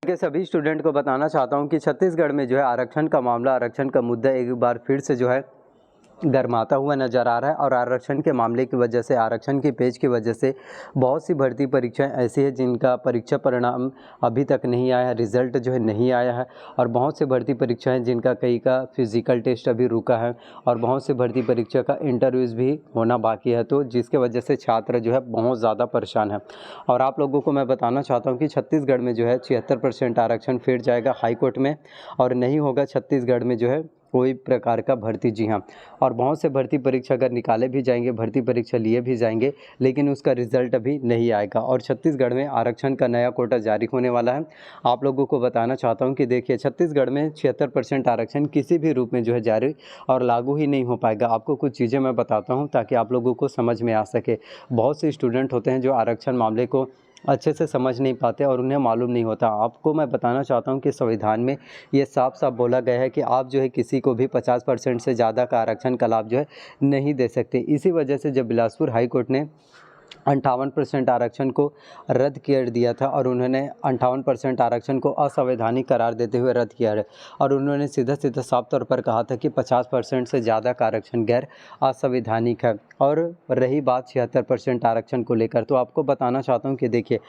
के सभी स्टूडेंट को बताना चाहता हूं कि छत्तीसगढ़ में जो है आरक्षण का मामला, आरक्षण का मुद्दा एक बार फिर से जो है गरमाता हुआ नज़र आ रहा है। और आरक्षण के मामले की वजह से, आरक्षण की पेच की वजह से बहुत सी भर्ती परीक्षाएं ऐसी है जिनका परीक्षा परिणाम अभी तक नहीं आया है, रिज़ल्ट जो है नहीं आया है। और बहुत से भर्ती परीक्षाएं जिनका कई का फिज़िकल टेस्ट अभी रुका है और बहुत से भर्ती परीक्षा का इंटरव्यूज़ भी होना बाकी है, तो जिसके वजह से छात्र जो है बहुत ज़्यादा परेशान है। और आप लोगों को मैं बताना चाहता हूँ कि छत्तीसगढ़ में जो है 76% आरक्षण फिर जाएगा हाई कोर्ट में और नहीं होगा छत्तीसगढ़ में जो है कोई प्रकार का भर्ती। जी हाँ, और बहुत से भर्ती परीक्षा अगर निकाले भी जाएंगे, भर्ती परीक्षा लिए भी जाएंगे, लेकिन उसका रिजल्ट अभी नहीं आएगा। और छत्तीसगढ़ में आरक्षण का नया कोटा जारी होने वाला है। आप लोगों को बताना चाहता हूं कि देखिए, छत्तीसगढ़ में 76% आरक्षण किसी भी रूप में जो है जारी और लागू ही नहीं हो पाएगा। आपको कुछ चीज़ें मैं बताता हूँ ताकि आप लोगों को समझ में आ सके। बहुत से स्टूडेंट होते हैं जो आरक्षण मामले को अच्छे से समझ नहीं पाते और उन्हें मालूम नहीं होता। आपको मैं बताना चाहता हूं कि संविधान में ये साफ साफ बोला गया है कि आप जो है किसी को भी 50% से ज़्यादा का आरक्षण का लाभ जो है नहीं दे सकते। इसी वजह से जब बिलासपुर हाई कोर्ट ने 58% आरक्षण को रद्द कर दिया था और उन्होंने 58% आरक्षण को असंवैधानिक करार देते हुए रद्द किया है। और उन्होंने सीधा सीधा साफ तौर पर कहा था कि 50% से ज़्यादा का आरक्षण गैर असंवैधानिक है। और रही बात 76% आरक्षण को लेकर, तो आपको बताना चाहता हूँ कि देखिए,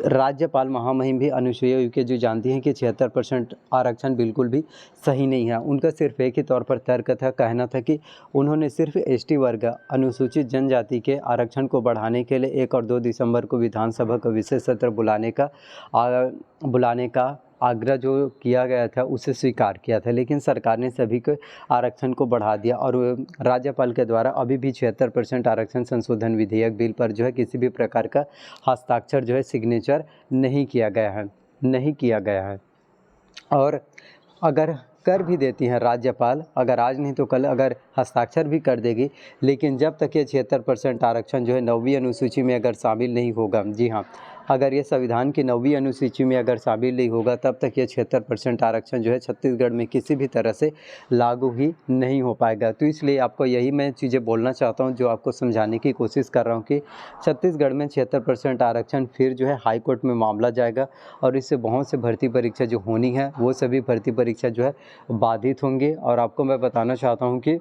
राज्यपाल महामहिम भी अनुसुईया उइके जो जानती हैं कि 76% आरक्षण बिल्कुल भी सही नहीं है। उनका सिर्फ एक ही तौर पर तर्क था, कहना था कि उन्होंने सिर्फ एसटी वर्ग, अनुसूचित जनजाति के आरक्षण को बढ़ाने के लिए 1 और 2 दिसंबर को विधानसभा का विशेष सत्र बुलाने का आग्रह जो किया गया था उसे स्वीकार किया था। लेकिन सरकार ने सभी को आरक्षण को बढ़ा दिया और राज्यपाल के द्वारा अभी भी 76% आरक्षण संशोधन विधेयक बिल पर जो है किसी भी प्रकार का हस्ताक्षर जो है सिग्नेचर नहीं किया गया है। और अगर कर भी देती हैं राज्यपाल, अगर आज नहीं तो कल अगर हस्ताक्षर भी कर देगी, लेकिन जब तक ये 76% आरक्षण जो है 9वीं अनुसूची में अगर शामिल नहीं होगा, जी हाँ, अगर ये संविधान की 9वीं अनुसूची में अगर शामिल नहीं होगा, तब तक ये 76% आरक्षण जो है छत्तीसगढ़ में किसी भी तरह से लागू ही नहीं हो पाएगा। तो इसलिए आपको यही मैं चीज़ें बोलना चाहता हूँ, जो आपको समझाने की कोशिश कर रहा हूँ कि छत्तीसगढ़ में 76% आरक्षण फिर जो है हाई कोर्ट में मामला जाएगा और इससे बहुत से भर्ती परीक्षा जो होनी है वो सभी भर्ती परीक्षा जो है बाधित होंगे। और आपको मैं बताना चाहता हूँ कि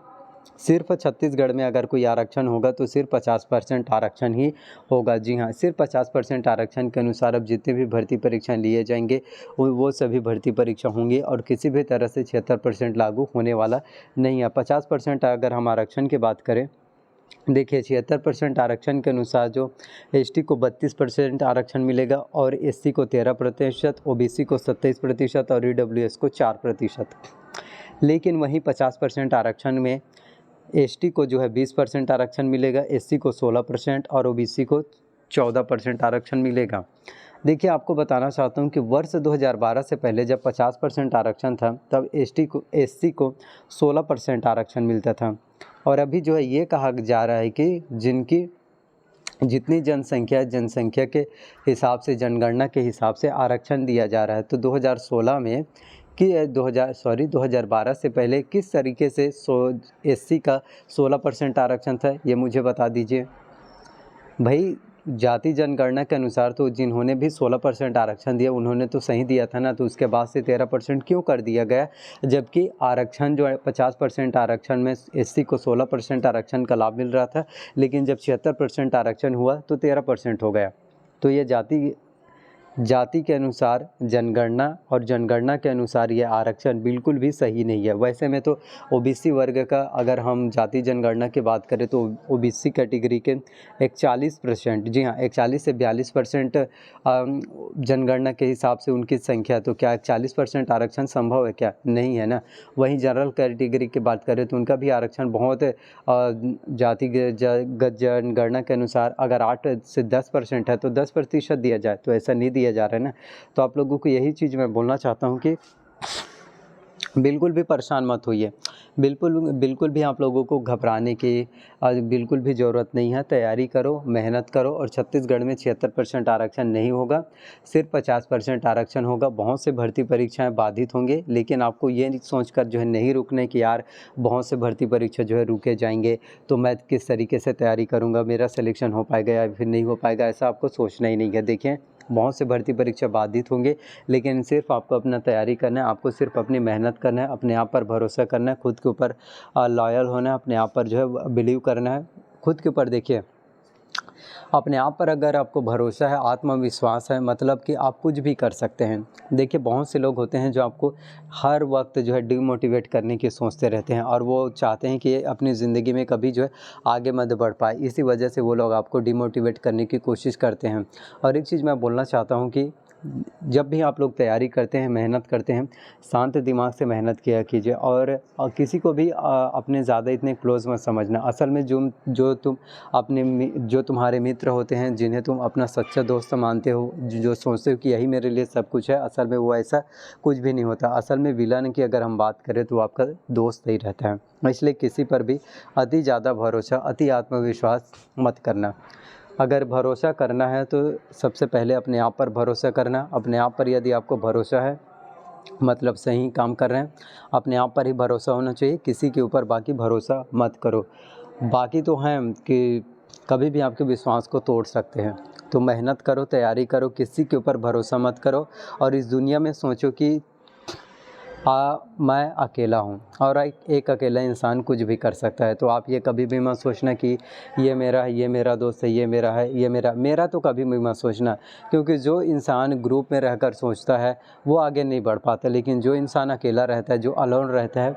सिर्फ छत्तीसगढ़ में अगर कोई आरक्षण होगा तो सिर्फ 50% आरक्षण ही होगा। जी हाँ, सिर्फ 50% आरक्षण के अनुसार अब जितने भी भर्ती परीक्षाएं लिए जाएंगे वो सभी भर्ती परीक्षा होंगी और किसी भी तरह से 76% लागू होने वाला नहीं है। 50% अगर हम आरक्षण की बात करें, देखिए 76% आरक्षण के अनुसार जो एसटी को 32% आरक्षण मिलेगा और एससी को 13%, ओबीसी को 27% और ईडब्ल्यूएस को 4%। लेकिन वहीं 50% आरक्षण में एसटी को जो है 20% आरक्षण मिलेगा, एससी को 16% और ओबीसी को 14% आरक्षण मिलेगा। देखिए, आपको बताना चाहता हूं कि वर्ष 2012 से पहले जब 50% आरक्षण था तब एससी को 16% आरक्षण मिलता था। और अभी जो है ये कहा जा रहा है कि जिनकी जितनी जनसंख्या के हिसाब से, जनगणना के हिसाब से आरक्षण दिया जा रहा है। तो 2016 में कि 2012 से पहले किस तरीके से एससी का 16% आरक्षण था, ये मुझे बता दीजिए। भाई, जाति जनगणना के अनुसार तो जिन्होंने भी 16% आरक्षण दिया उन्होंने तो सही दिया था ना, तो उसके बाद से 13% क्यों कर दिया गया? जबकि आरक्षण जो है 50% आरक्षण में एससी को 16% आरक्षण का लाभ मिल रहा था, लेकिन जब 76% आरक्षण हुआ तो 13% हो गया। तो ये जाति के अनुसार जनगणना और जनगणना के अनुसार ये आरक्षण बिल्कुल भी सही नहीं है। वैसे में तो ओबीसी वर्ग का अगर हम जाति जनगणना की बात करें तो ओबीसी कैटेगरी के 41%, जी हाँ, 41 से 42% जनगणना के हिसाब से उनकी संख्या, तो क्या 40% आरक्षण संभव है? क्या नहीं है ना। वहीं जनरल कैटेगरी की बात करें तो उनका भी आरक्षण बहुत जातिगत जनगणना के अनुसार अगर 8 से 10% है तो 10% दिया जाए, तो ऐसा नहीं दिया जा रहा है ना। तो आप लोगों को यही चीज़ मैं बोलना चाहता हूँ कि बिल्कुल भी परेशान मत होइए, बिल्कुल भी आप लोगों को घबराने की बिल्कुल भी ज़रूरत नहीं है। तैयारी करो, मेहनत करो और छत्तीसगढ़ में 76% आरक्षण नहीं होगा, सिर्फ 50% आरक्षण होगा। बहुत से भर्ती परीक्षाएं बाधित होंगे, लेकिन आपको ये सोचकर जो है नहीं रुकने की यार बहुत से भर्ती परीक्षा जो है रुके जाएंगे तो मैं किस तरीके से तैयारी करूँगा, मेरा सिलेक्शन हो पाएगा या फिर नहीं हो पाएगा, ऐसा आपको सोचना ही नहीं है। देखिए, बहुत से भर्ती परीक्षा बाधित होंगे, लेकिन सिर्फ आपको अपना तैयारी करना है, आपको सिर्फ अपनी मेहनत करना है, अपने आप पर भरोसा करना है, खुद के ऊपर लॉयल होना है, अपने आप पर जो है बिलीव करना है, खुद के ऊपर देखिए अपने आप पर अगर आपको भरोसा है, आत्मविश्वास है, मतलब कि आप कुछ भी कर सकते हैं। देखिए बहुत से लोग होते हैं जो आपको हर वक्त जो है डिमोटिवेट करने की सोचते रहते हैं और वो चाहते हैं कि अपनी ज़िंदगी में कभी जो है आगे मत बढ़ पाए, इसी वजह से वो लोग आपको डिमोटिवेट करने की कोशिश करते हैं। और एक चीज़ मैं बोलना चाहता हूँ कि जब भी आप लोग तैयारी करते हैं, मेहनत करते हैं, शांत दिमाग से मेहनत किया कीजिए और किसी को भी अपने ज़्यादा इतने क्लोज़ मत समझना। असल में जो तुम्हारे मित्र होते हैं, जिन्हें तुम अपना सच्चा दोस्त मानते हो, जो सोचते हो कि यही मेरे लिए सब कुछ है, असल में वो ऐसा कुछ भी नहीं होता। असल में विलन की अगर हम बात करें तो आपका दोस्त ही रहता है। इसलिए किसी पर भी अति ज़्यादा भरोसा, अति आत्मविश्वास मत करना। अगर भरोसा करना है तो सबसे पहले अपने आप पर भरोसा करना। अपने आप पर यदि आपको भरोसा है, मतलब सही काम कर रहे हैं, अपने आप पर ही भरोसा होना चाहिए, किसी के ऊपर बाकी भरोसा मत करो। बाकी तो हैं कि कभी भी आपके विश्वास को तोड़ सकते हैं, तो मेहनत करो, तैयारी करो, किसी के ऊपर भरोसा मत करो और इस दुनिया में सोचो कि मैं अकेला हूँ और एक अकेला इंसान कुछ भी कर सकता है। तो आप ये कभी भी मत सोचना कि ये मेरा है, ये मेरा दोस्त है, ये मेरा है, ये मेरा तो कभी भी मत सोचना, क्योंकि जो इंसान ग्रुप में रहकर सोचता है वो आगे नहीं बढ़ पाता, लेकिन जो इंसान अकेला रहता है, जो अलोन रहता है,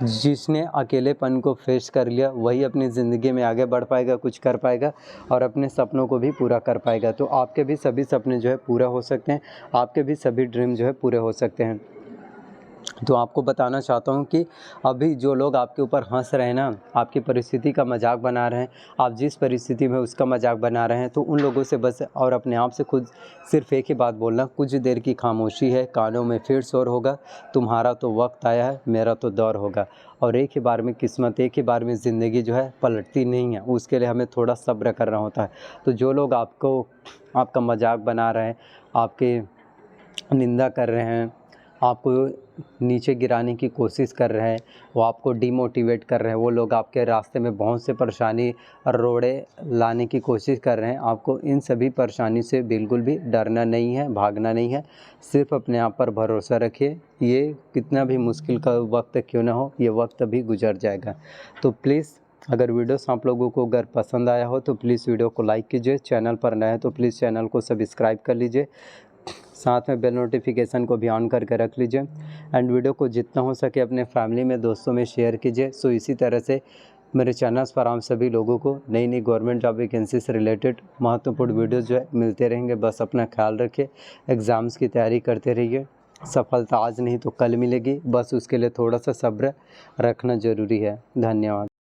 जिसने अकेलेपन को फेस कर लिया, वही अपनी ज़िंदगी में आगे बढ़ पाएगा, कुछ कर पाएगा और अपने सपनों को भी पूरा कर पाएगा। तो आपके भी सभी सपने जो है पूरा हो सकते हैं, आपके भी सभी ड्रीम जो है पूरे हो सकते हैं। तो आपको बताना चाहता हूँ कि अभी जो लोग आपके ऊपर हंस रहे हैं ना, आपकी परिस्थिति का मजाक बना रहे हैं, आप जिस परिस्थिति में उसका मजाक बना रहे हैं, तो उन लोगों से बस और अपने आप से खुद सिर्फ एक ही बात बोलना, कुछ देर की खामोशी है, कानों में फिर शोर होगा, तुम्हारा तो वक्त आया है, मेरा तो दौर होगा। और एक ही बार में किस्मत, एक ही बार में ज़िंदगी जो है पलटती नहीं है, उसके लिए हमें थोड़ा सब्र करना होता है। तो जो लोग आपका मजाक बना रहे हैं, आपकी निंदा कर रहे हैं, आपको नीचे गिराने की कोशिश कर रहे हैं, वो आपको डिमोटिवेट कर रहे हैं, वो लोग आपके रास्ते में बहुत से परेशानी रोड़े लाने की कोशिश कर रहे हैं, आपको इन सभी परेशानी से बिल्कुल भी डरना नहीं है, भागना नहीं है। सिर्फ अपने आप पर भरोसा रखिए, ये कितना भी मुश्किल का वक्त क्यों ना हो, ये वक्त भी गुजर जाएगा। तो प्लीज़ अगर वीडियोस आप लोगों को अगर पसंद आया हो तो प्लीज़ वीडियो को लाइक कीजिए, चैनल पर नए हैं तो प्लीज़ चैनल को सब्सक्राइब कर लीजिए, साथ में बेल नोटिफिकेशन को भी ऑन करके रख लीजिए एंड वीडियो को जितना हो सके अपने फैमिली में, दोस्तों में शेयर कीजिए। सो इसी तरह से मेरे चैनल्स पर आप सभी लोगों को नई नई गवर्नमेंट जॉब वैकेंसी से रिलेटेड महत्वपूर्ण वीडियोस जो है मिलते रहेंगे। बस अपना ख्याल रखिए, एग्ज़ाम्स की तैयारी करते रहिए। सफलता आज नहीं तो कल मिलेगी, बस उसके लिए थोड़ा सा सब्र रखना ज़रूरी है। धन्यवाद।